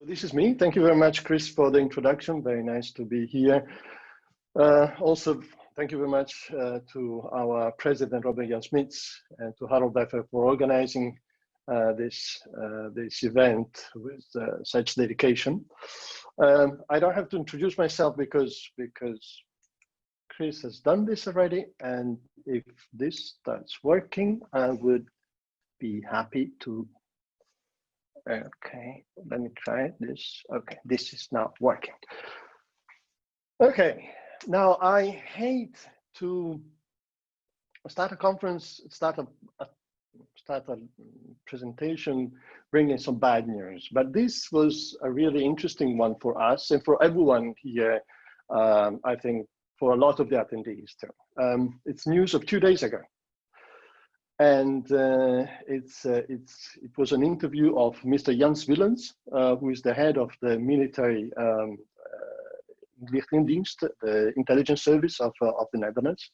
this is me. Thank you very much, Chris, for the introduction. Very nice to be here. Also, thank you very much to our president, Robert Jan Smits, and to Harold Beffer for organizing this event with such dedication. I don't have to introduce myself because Chris has done this already, and if this starts working, I would be happy to. Okay, let me try this. Okay, this is not working. Okay, now I hate to start a conference, start a presentation bringing some bad news, but this was a really interesting one for us and for everyone here. I think for a lot of the attendees too. It's news of 2 days ago. And it was an interview of Mr. Jans Willens, who is the head of the military inlichtingendienst, the intelligence service of the Netherlands.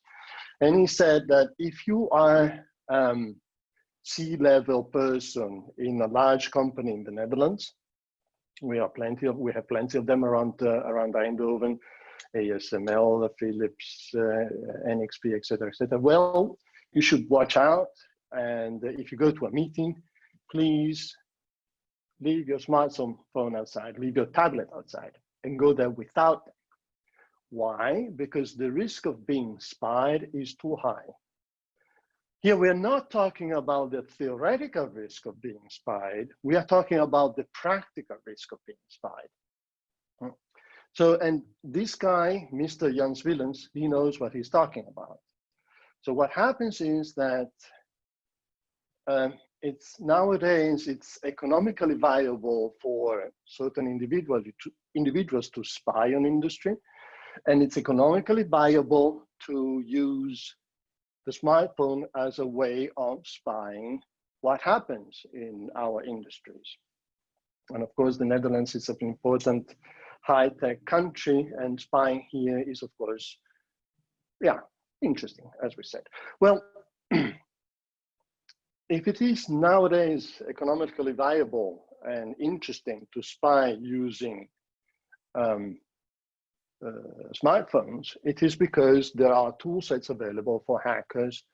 And he said that if you are C-level person in a large company in the Netherlands, we have plenty of them around Eindhoven, ASML, Philips, NXP, etc., etc. Well, you should watch out, and if you go to a meeting, please leave your smartphone outside, leave your tablet outside, and go there without them. Why? Because the risk of being spied is too high. Here we're not talking about the theoretical risk of being spied, we are talking about the practical risk of being spied. So, and this guy, Mr. Jans Willens, he knows what he's talking about. So what happens is that nowadays it's economically viable for certain individuals to spy on industry, and it's economically viable to use the smartphone as a way of spying what happens in our industries. And of course, the Netherlands is an important high-tech country, and spying here is, of course, yeah, interesting, as we said. Well, if it is nowadays economically viable and interesting to spy using smartphones, it is because there are tool sets available for hackers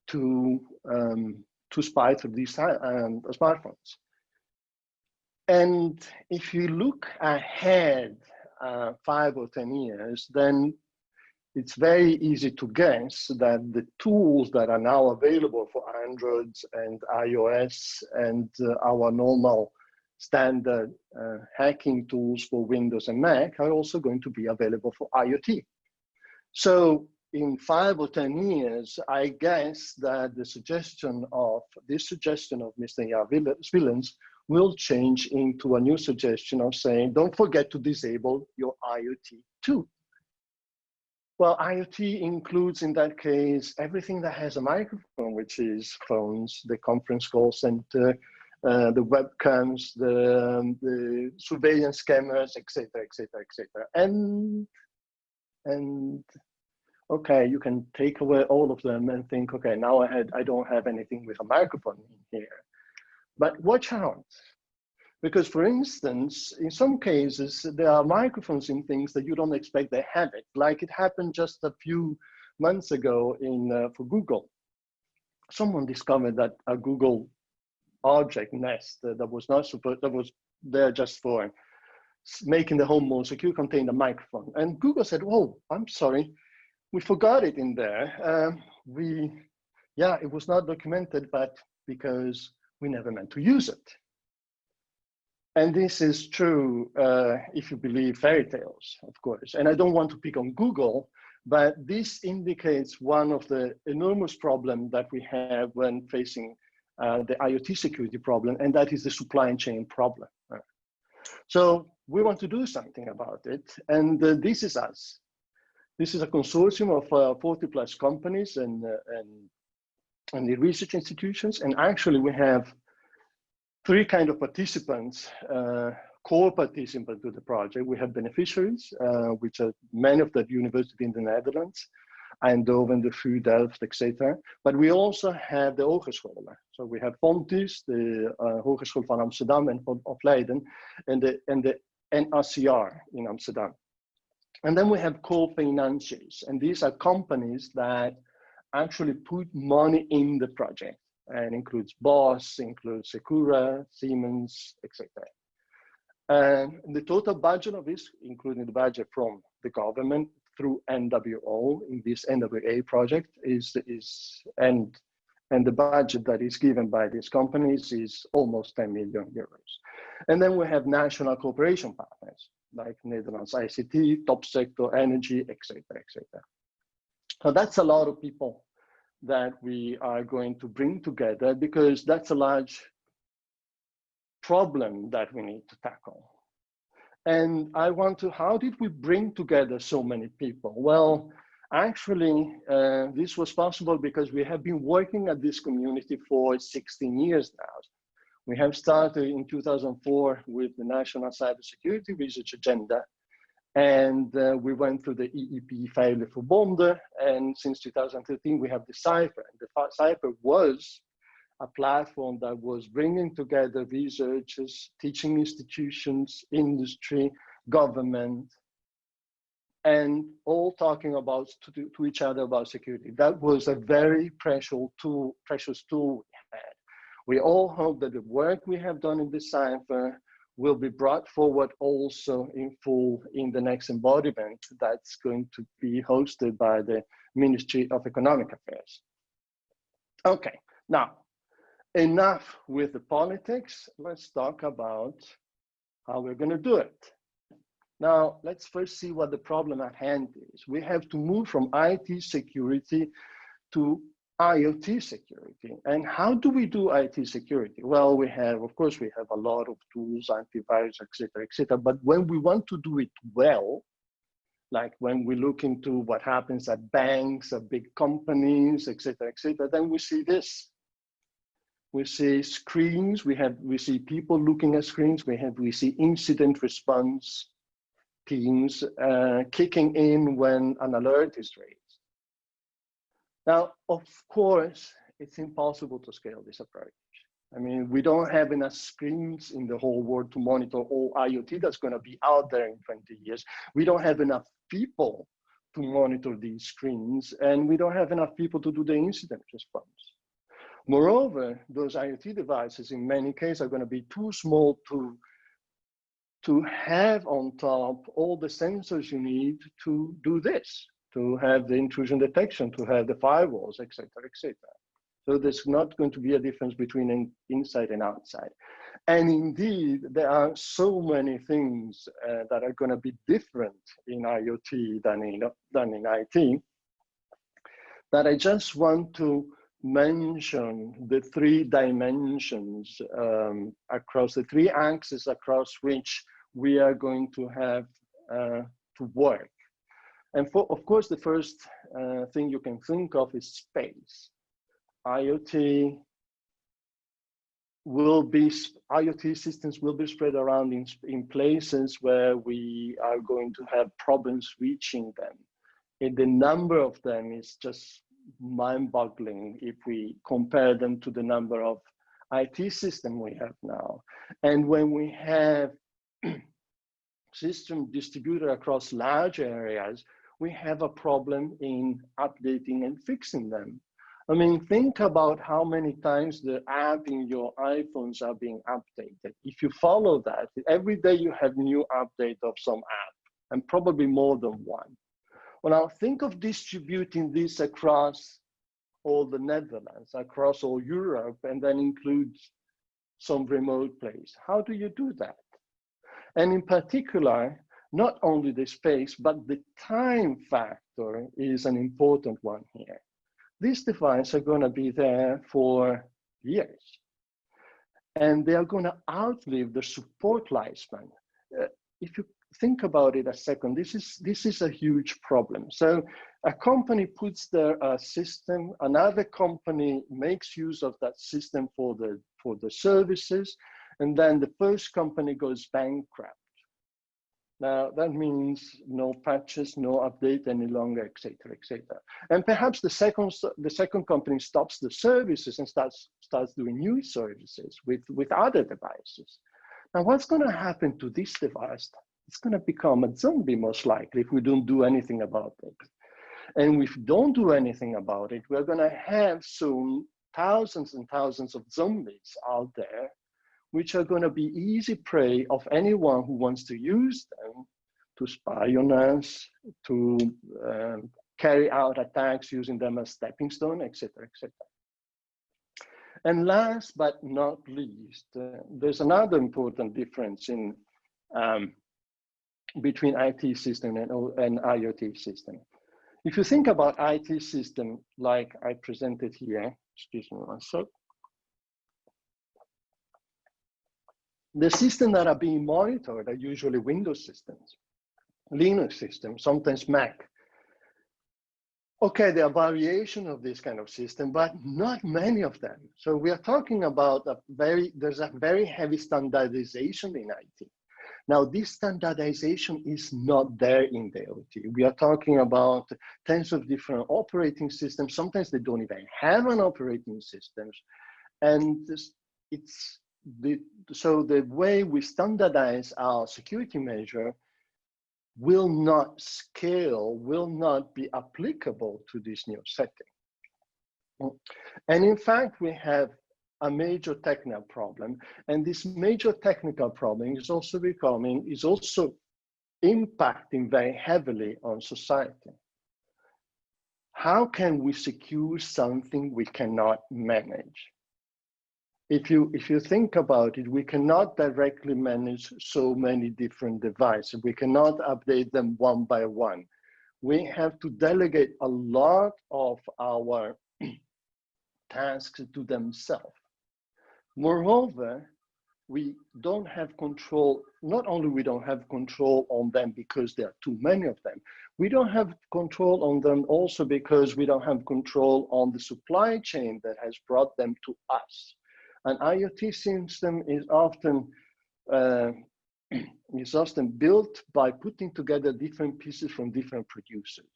to spy through these smartphones. And if you look ahead 5 or 10 years, then it's very easy to guess that the tools that are now available for Androids and iOS and our normal standard hacking tools for Windows and Mac are also going to be available for IoT. So in 5 or 10 years, I guess that this suggestion of Mr. Jans Willens will change into a new suggestion of saying, don't forget to disable your IoT too. Well, IoT includes, in that case, everything that has a microphone, which is phones, the conference call center, the webcams, the surveillance cameras, etc., etc., etc. And okay, you can take away all of them and think, okay, now I don't have anything with a microphone in here. But watch out. Because, for instance, in some cases, there are microphones in things that you don't expect they have it. Like it happened just a few months ago for Google. Someone discovered that a Google object Nest that was there just for making the home more secure contained a microphone. And Google said, "Oh, I'm sorry, we forgot it in there. It was not documented, but because we never meant to use it." And this is true if you believe fairy tales, of course. And I don't want to pick on Google, but this indicates one of the enormous problems that we have when facing the IoT security problem, and that is the supply chain problem. So we want to do something about it, and this is us. This is a consortium of 40+ companies and the research institutions, and actually we have 3 kinds of participants, core participants to the project. We have beneficiaries, which are many of the universities in the Netherlands. Eindhoven, the VU Delft, etc. But we also have the hogescholen. So we have Fontys, the Hogeschool van Amsterdam and of Leiden, and the NRCR in Amsterdam. And then we have co-financiers, and these are companies that actually put money in the project, and includes Bosch, includes Secura, Siemens, etc. And the total budget of this, including the budget from the government through NWO in this NWA project, and the budget that is given by these companies is almost 10 million euros. And then we have national cooperation partners like Netherlands ICT, Top Sector, Energy, etc., etc. So that's a lot of people that we are going to bring together, because that's a large problem that we need to tackle. And I want to, how did we bring together so many people? Well, actually, this was possible because we have been working at this community for 16 years now. We have started in 2004 with the National Cybersecurity Research Agenda, and we went through the EEP Veilig Verbonden, and since 2013 we have the Cypher. And the Cypher was a platform that was bringing together researchers, teaching institutions, industry, government, and all talking about to each other about security. That was a very precious tool we had. We all hope that the work we have done in the Cypher will be brought forward also in full in the next embodiment that's going to be hosted by the Ministry of Economic Affairs. Okay, now, enough with the politics. Let's talk about how we're going to do it. Now, let's first see what the problem at hand is. We have to move from IT security to IoT security. And how do we do IT security? Well, of course, we have a lot of tools, antivirus, et cetera, but when we want to do it well, like when we look into what happens at banks, at big companies, et cetera, then we see this. We see screens, we see people looking at screens, we see incident response teams kicking in when an alert is raised. Now, of course, it's impossible to scale this approach. I mean, we don't have enough screens in the whole world to monitor all IoT that's going to be out there in 20 years. We don't have enough people to monitor these screens, and we don't have enough people to do the incident response. Moreover, those IoT devices in many cases are going to be too small to have on top all the sensors you need to do this, to have the intrusion detection, to have the firewalls, et cetera, et cetera. So there's not going to be a difference between inside and outside. And indeed, there are so many things that are going to be different in IoT than in IT, that I just want to mention the three dimensions across the three axes across which we are going to have to work. And of course, the first thing you can think of is space. IoT systems will be spread around in places where we are going to have problems reaching them. And the number of them is just mind-boggling if we compare them to the number of IT systems we have now. And when we have systems distributed across large areas, we have a problem in updating and fixing them. I mean, think about how many times the app in your iPhones are being updated. If you follow that, every day you have new update of some app, and probably more than one. Well, now think of distributing this across all the Netherlands, across all Europe, and then include some remote place. How do you do that? And in particular, not only the space, but the time factor is an important one here. These devices are going to be there for years, and they are going to outlive the support lifespan. If you think about it a second, this is a huge problem. So a company puts their system, another company makes use of that system for the services, and then the first company goes bankrupt. Now that means no patches, no update any longer, etc., etc. And perhaps the second company stops the services and starts doing new services with other devices. Now, what's going to happen to this device? It's going to become a zombie most likely if we don't do anything about it. And if we don't do anything about it, we're going to have soon thousands and thousands of zombies out there, which are going to be easy prey of anyone who wants to use them to spy on us, to carry out attacks using them as stepping stone, etc., etc. And last but not least, there's another important difference in between IT system and IoT system. If you think about IT system like I presented here, excuse me one sec. The systems that are being monitored are usually Windows systems, Linux systems, sometimes Mac. Okay, there are variations of this kind of system, but not many of them. So we are talking about there's a very heavy standardization in IT. Now, this standardization is not there in the OT. We are talking about tens of different operating systems. Sometimes they don't even have an operating system. And so the way we standardize our security measure will not scale, will not be applicable to this new setting. And in fact, we have a major technical problem, and this major technical problem is also impacting very heavily on society. How can we secure something we cannot manage? If you think about it, we cannot directly manage so many different devices. We cannot update them one by one. We have to delegate a lot of our tasks to themselves. Moreover, we don't have control. Not only we don't have control on them because there are too many of them, we don't have control on them also because we don't have control on the supply chain that has brought them to us. An IoT system is often built by putting together different pieces from different producers.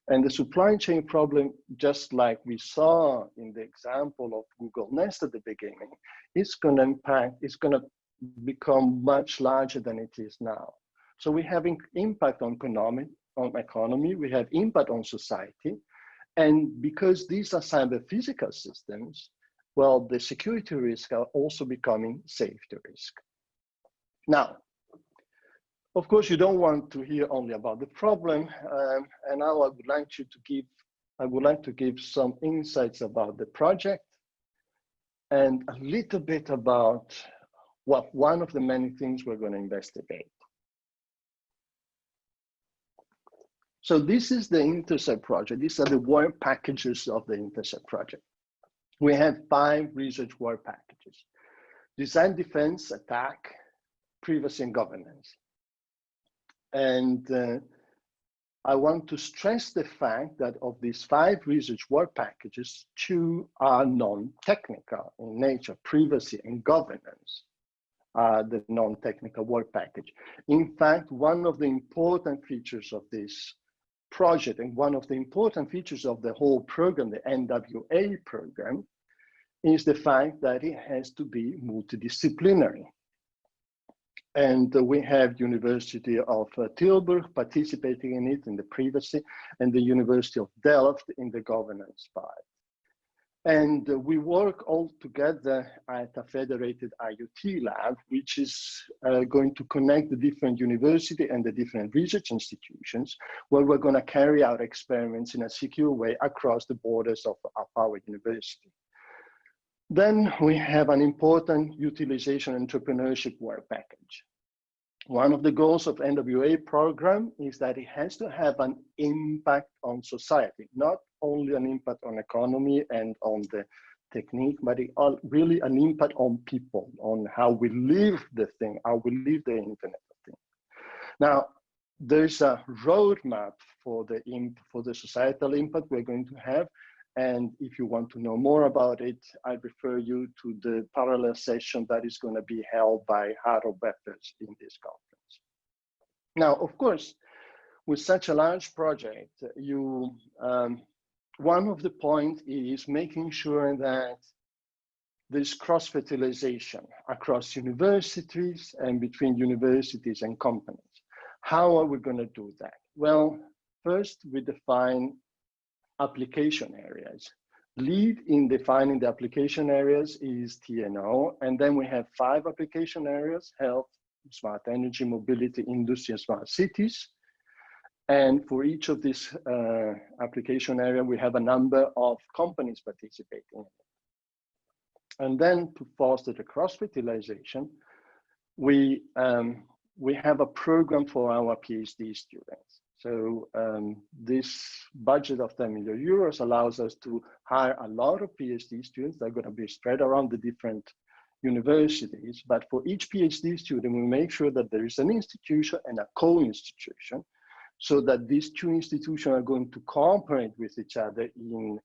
And the supply chain problem, just like we saw in the example of Google Nest at the beginning, it's going to become much larger than it is now. So we have impact on economy, we have impact on society. And because these are cyber physical systems, well, the security risks are also becoming safety risk. Now, of course, you don't want to hear only about the problem, and now I would like to give some insights about the project and a little bit about one of the many things we're going to investigate. So this is the Intersect project. These are the work packages of the Intersect project. We have 5 research work packages: design, defense, attack, privacy, and governance. And I want to stress the fact that of these 5 research work packages, 2 are non-technical in nature. Privacy and governance are the non-technical work package. In fact, one of the important features of this project and one of the important features of the whole program, the NWA program, is the fact that it has to be multidisciplinary. And we have University of Tilburg participating in it in the privacy, and the University of Delft in the governance part. And we work all together at a federated IoT lab, which is going to connect the different university and the different research institutions, where we're going to carry out experiments in a secure way across the borders of our university. Then we have an important utilization entrepreneurship work package. One of the goals of NWA program is that it has to have an impact on society, not only an impact on economy and on the technique, but really an impact on people, on how we live the thing, how we live the Internet of Things. Now, there's a roadmap for the societal impact we're going to have. And if you want to know more about it, I refer you to the parallel session that is going to be held by Harold Beffers in this conference. Now, of course, with such a large project, one of the points is making sure that there's cross-fertilization across universities and between universities and companies. How are we going to do that? Well, first we define application areas. Lead in defining the application areas is TNO, and then we have 5 application areas: health, smart energy, mobility, industry, and smart cities. And for each of these application area, we have a number of companies participating in it. And then to foster the cross-fertilization, we have a program for our PhD students. So this budget of 10 million euros allows us to hire a lot of PhD students that are going to be spread around the different universities. But for each PhD student, we make sure that there is an institution and a co-institution, so that these 2 institutions are going to cooperate with each other in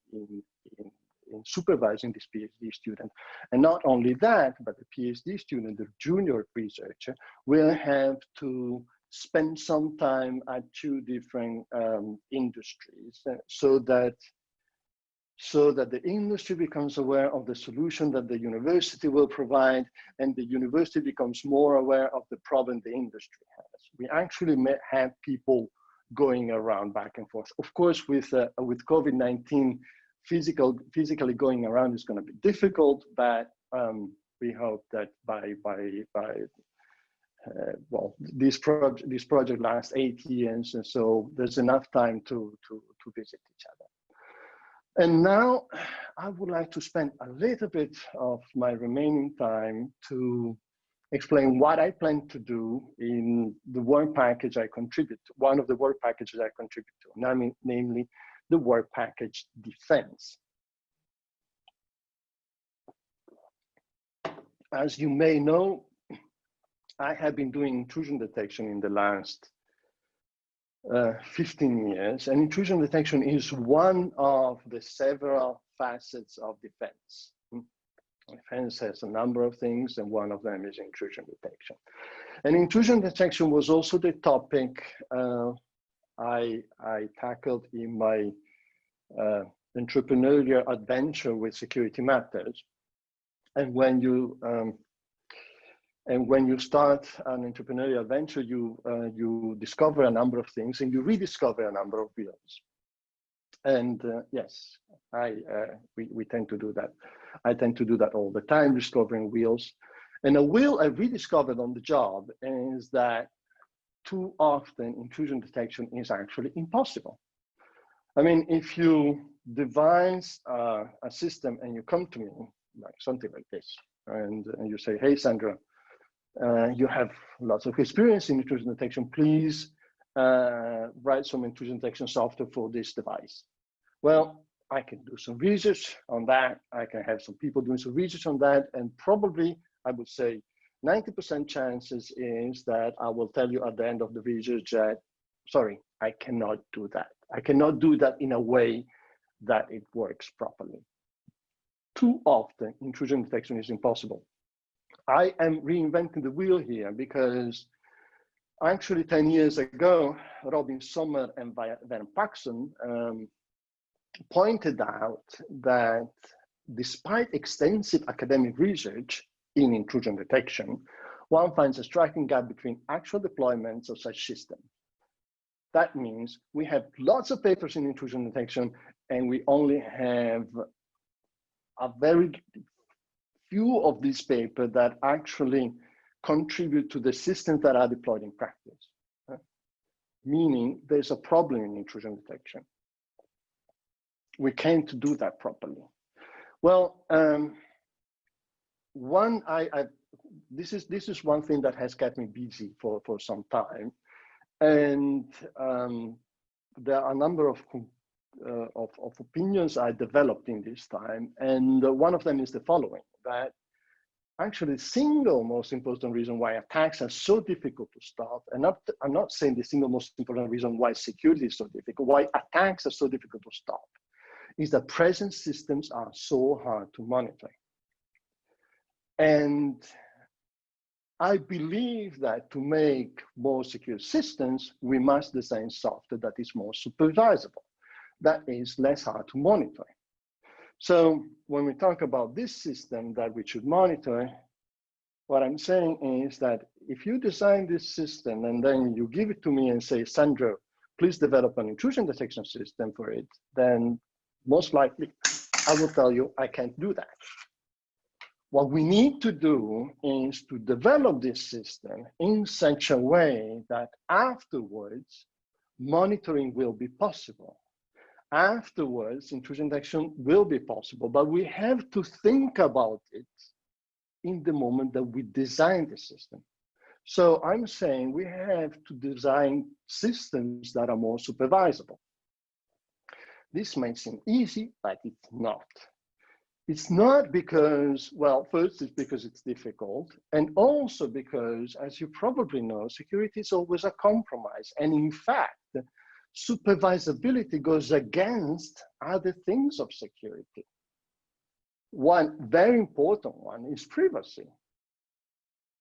supervising this PhD student. And not only that, but the PhD student, the junior researcher, will have to spend some time at 2 different industries, so that the industry becomes aware of the solution that the university will provide, and the university becomes more aware of the problem the industry has. We actually have people going around back and forth. Of course, with COVID-19, physically going around is going to be difficult, but we hope that well, this project lasts 8 years, and so there's enough time to visit each other. And now I would like to spend a little bit of my remaining time to explain what I plan to do in the work package I contribute to, one of the work packages I contribute to, namely the work package defense. As you may know, I have been doing intrusion detection in the last 15 years, and intrusion detection is one of the several facets of defense. Defense has a number of things, and one of them is intrusion detection. And intrusion detection was also the topic I tackled in my entrepreneurial adventure with Security Matters. And when you start an entrepreneurial adventure, you discover a number of things, and you rediscover a number of wheels. And yes, we tend to do that. I tend to do that all the time, discovering wheels. And a wheel I rediscovered on the job is that too often intrusion detection is actually impossible. I mean, if you devise a system and you come to me, like something like this, and you say, hey, Sandro, you have lots of experience in intrusion detection, please write some intrusion detection software for this device. Well, I can do some research on that. I can have some people doing some research on that. And probably, I would say 90% chances is that I will tell you at the end of the research that, sorry, I cannot do that. I cannot do that in a way that it works properly. Too often, intrusion detection is impossible. I am reinventing the wheel here because actually 10 years ago, Robin Sommer and Van Paxson pointed out that despite extensive academic research in intrusion detection, one finds a striking gap between actual deployments of such systems. That means we have lots of papers in intrusion detection, and we only have a very few of these papers that actually contribute to the systems that are deployed in practice. Meaning there's a problem in intrusion detection. We can't do that properly. Well, this is one thing that has kept me busy for some time, and there are a number of opinions I developed in this time, and one of them is the following: that actually the single most important reason why attacks are so difficult to stop, and I'm not saying the single most important reason why security is so difficult, why attacks are so difficult to stop, is that present systems are so hard to monitor. And I believe that to make more secure systems, we must design software that is more supervisable, that is less hard to monitor. So when we talk about this system that we should monitor, what I'm saying is that if you design this system and then you give it to me and say, Sandro, please develop an intrusion detection system for it, then most likely I will tell you I can't do that. What we need to do is to develop this system in such a way that afterwards, monitoring will be possible. Afterwards, intrusion detection will be possible, but we have to think about it in the moment that we design the system. So I'm saying we have to design systems that are more supervisable. This may seem easy, but it's not. It's not because, well, first it's because it's difficult, and also because, as you probably know, security is always a compromise. And in fact, supervisability goes against other things of security. One very important one is privacy.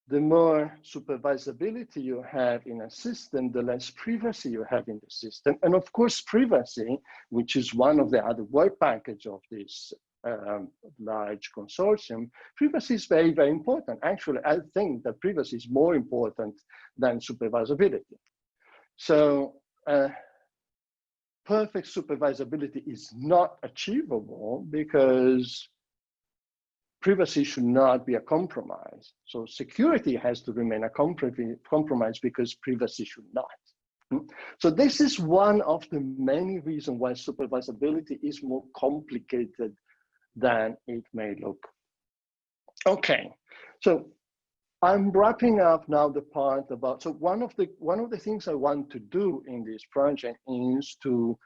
The more supervisability you have in a system, the less privacy you have in the system. And of course, privacy, which is one of the other work package of this large consortium, privacy is very, very important. Actually, I think that privacy is more important than supervisability. So perfect supervisability is not achievable because privacy should not be a compromise. So security has to remain a compromise because privacy should not. So this is one of the many reasons why supervisability is more complicated than it may look. Okay, so I'm wrapping up now the part about, so one of the things I want to do in this project is to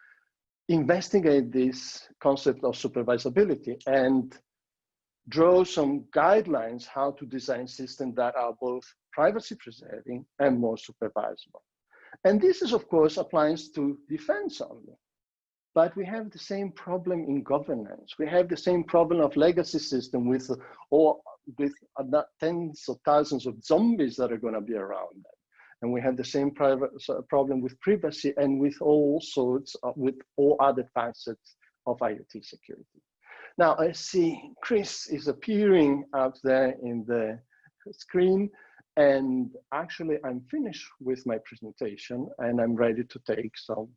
investigate this concept of supervisability and draw some guidelines how to design systems that are both privacy preserving and more supervisable. And this is, of course, applies to defense only. But we have the same problem in governance. We have the same problem of legacy system with tens of thousands of zombies that are going to be around them. And we have the same problem with privacy and with all sorts of, with all other facets of IoT security. Now I see Chris is appearing out there in the screen, and actually I'm finished with my presentation and I'm ready to take some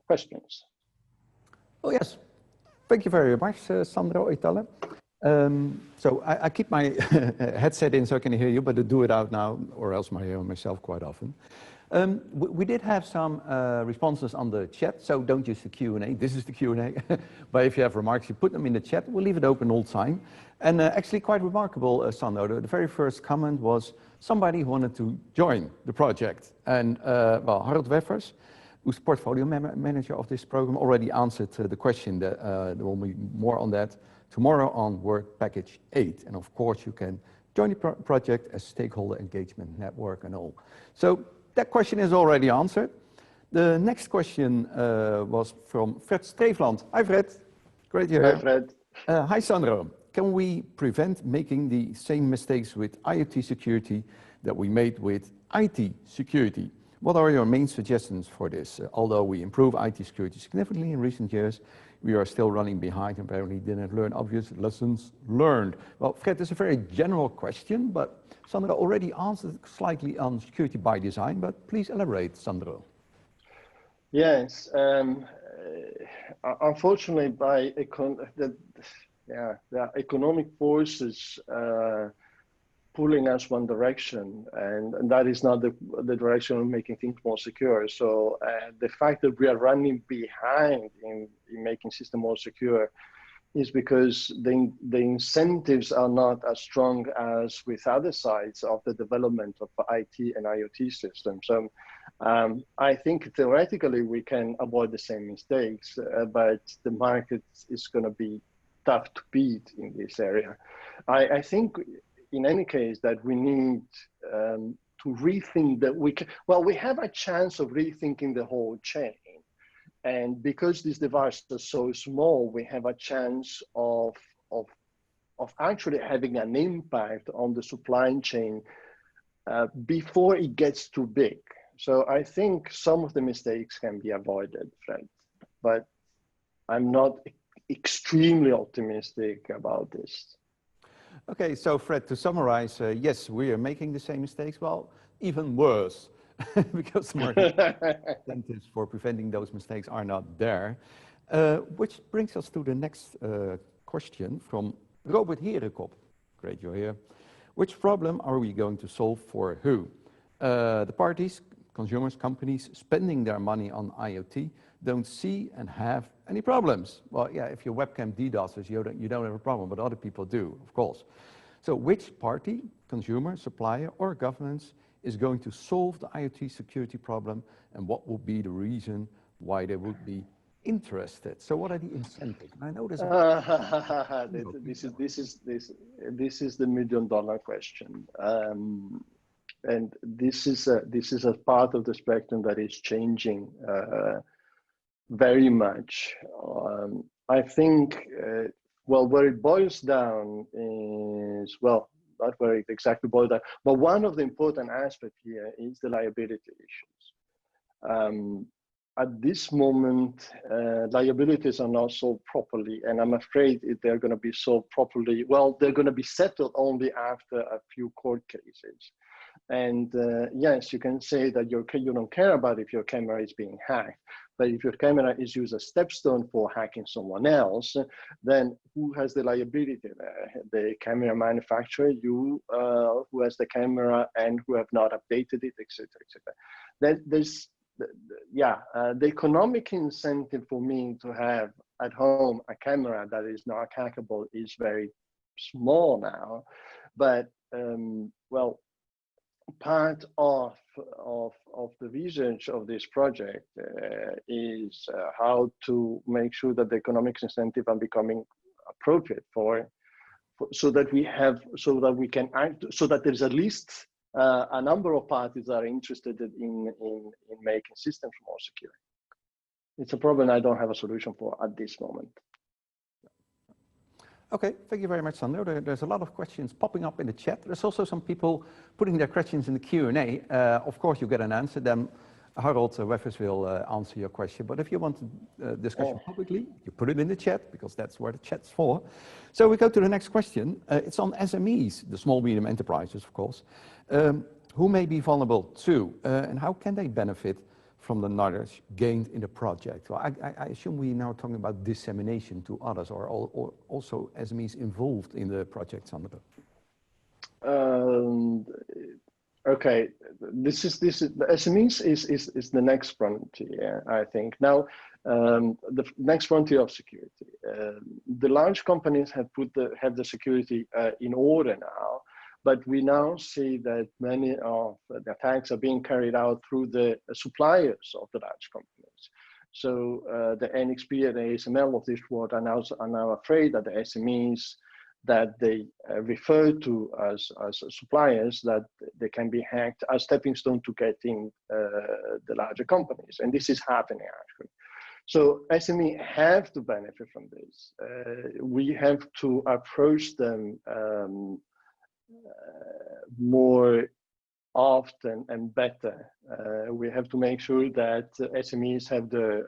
questions. Oh yes, thank you very much, Sandro Etalle. So I keep my headset in so I can hear you, but I do it out now, or else I hear myself quite often. We did have some responses on the chat, so don't use the Q&A. This is the Q&A. But if you have remarks, you put them in the chat. We'll leave it open all the time. And actually quite remarkable, Sandro, the very first comment was somebody who wanted to join the project. And well, Harold Weffers, who's portfolio manager of this program, already answered the question. That there will be more on that tomorrow on Work Package 8. And of course, you can join the project as stakeholder engagement network and all. So that question is already answered. The next question was from Fred Streefland. Hi, Fred. Great to hear you. Hi, Fred. Hi, Sandro. Can we prevent making the same mistakes with IoT security that we made with IT security? What are your main suggestions for this? Although we improve IT security significantly in recent years, we are still running behind and apparently didn't learn obvious lessons learned. Well, Fred, it's a very general question, but Sandro already answered slightly on security by design, but please elaborate, Sandro. Yes, unfortunately, by the economic forces pulling us one direction, and that is not the direction of making things more secure. So the fact that we are running behind in making systems more secure is because the incentives are not as strong as with other sides of the development of IT and IoT systems. So I think theoretically we can avoid the same mistakes, but the market is going to be tough to beat in this area. I think in any case that we need to rethink that we have a chance of rethinking the whole chain. And because these devices are so small, we have a chance of actually having an impact on the supply chain before it gets too big. So I think some of the mistakes can be avoided, Fred, but I'm not extremely optimistic about this. Okay, so Fred, to summarize, yes, we are making the same mistakes. Well, even worse, because the market incentives for preventing those mistakes are not there. Which brings us to the next question from Robert Herekop. Great, you're here. Which problem are we going to solve for who? The parties, consumers, companies spending their money on IoT don't see and have any problems. Well, yeah, if your webcam DDoSes, you don't have a problem, but other people do, of course. So which party, consumer, supplier, or governments is going to solve the IoT security problem, and what would be the reason why they would be interested? So what are the incentives? I know there's this is the $1 million question. And this is a part of the spectrum that is changing very much. I think, well, where it boils down is, well, not where it exactly boils down, but one of the important aspects here is the liability issues. At this moment, liabilities are not solved properly, and I'm afraid if they're going to be solved properly, well, they're going to be settled only after a few court cases. And yes, you can say that you don't care about if your camera is being hacked, but if your camera is used as a stepstone for hacking someone else, then who has the liability there? The camera manufacturer, you who has the camera and who have not updated it, etc., etc. The economic incentive for me to have at home a camera that is not hackable is very small now, but well, part of the research of this project is how to make sure that the economic incentives are becoming appropriate so that there's at least a number of parties that are interested in making systems more secure. It's a problem I don't have a solution for at this moment. Okay, thank you very much, Sandro. There's a lot of questions popping up in the chat. There's also some people putting their questions in the Q&A. Of course, you get an answer. Then Harold Weffers will answer your question. But if you want to discuss publicly, you put it in the chat, because that's where the chat's for. So we go to the next question. It's on SMEs, the small, medium enterprises, of course. Who may be vulnerable to, and how can they benefit from the knowledge gained in the project? Well, I assume we're now talking about dissemination to others, or also SMEs involved in the project, Sandro. Okay, this is the SMEs is the next frontier, I think. Now, the next frontier of security. The large companies have the security in order now, but we now see that many of the attacks are being carried out through the suppliers of the large companies. So the NXP and the ASML of this world are now afraid that the SMEs that they refer to as suppliers, that they can be hacked as stepping stone to getting the larger companies. And this is happening, actually. So SME have to benefit from this. We have to approach them more often and better. We have to make sure that SMEs have the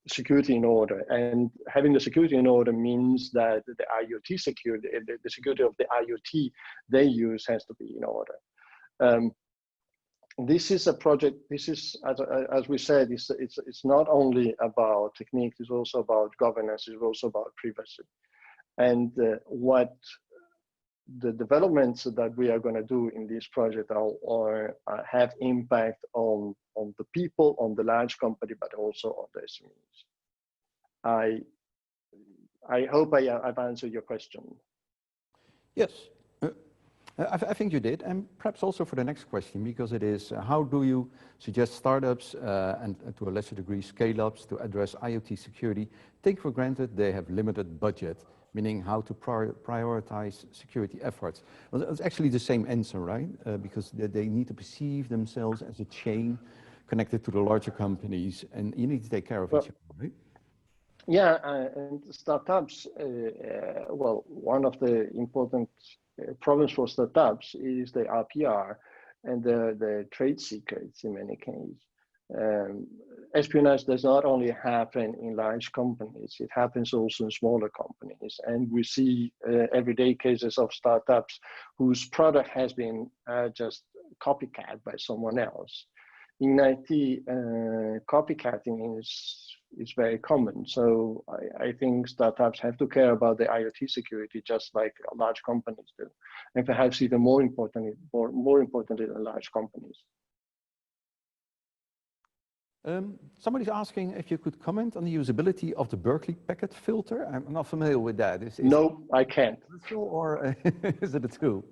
security in order, and having the security in order means that the IoT security, the security of the IoT they use has to be in order. This is a project. This is, as we said, it's not only about technique. It's also about governance. It's also about privacy, and what the developments that we are going to do in this project are have impact on the people, on the large company, but also on the SMEs. I hope I've answered your question. Yes, I think you did, and perhaps also for the next question, because it is how do you suggest startups and to a lesser degree scale-ups to address IoT security take for granted they have limited budget? Meaning how to prioritize security efforts. Well, it's actually the same answer, right? Because they need to perceive themselves as a chain connected to the larger companies, and you need to take care of each other, right? Yeah, and startups, well, one of the important problems for startups is the RPR and the trade secrets in many cases. Espionage does not only happen in large companies, it happens also in smaller companies. And we see everyday cases of startups whose product has been just copycat by someone else. In IT, copycatting is very common. So I think startups have to care about the IoT security just like large companies do, and perhaps even more importantly than large companies. Somebody's asking if you could comment on the usability of the Berkeley packet filter. I'm not familiar with that. No, I can't. Or is it a tool?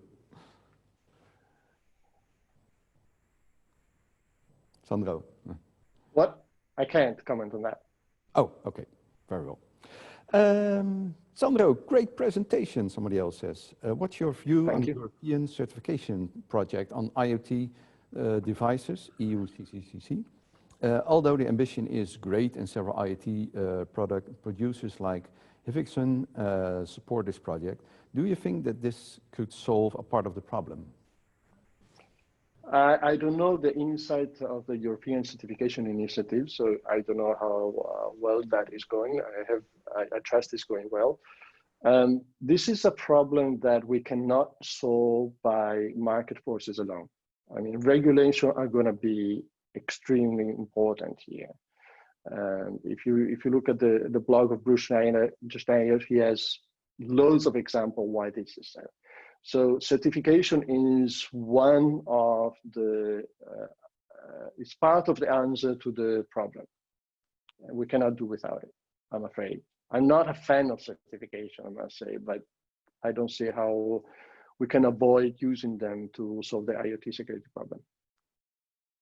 Sandro. What? I can't comment on that. Oh, okay. Very well. Sandro, great presentation, somebody else says. What's your view on the European certification project on IoT devices, EU CCCC? Although the ambition is great and several IoT product producers like Hivixon support this project, do you think that this could solve a part of the problem? I don't know the insight of the European certification initiative, so I don't know how well that is going. I trust it's going well. This is a problem that we cannot solve by market forces alone. I mean, regulation are going to be extremely important here. If you look at the blog of Bruce Schneier, he has loads of examples why this is so. So certification is one of the, it's part of the answer to the problem. We cannot do without it, I'm afraid. I'm not a fan of certification, I must say, but I don't see how we can avoid using them to solve the IoT security problem.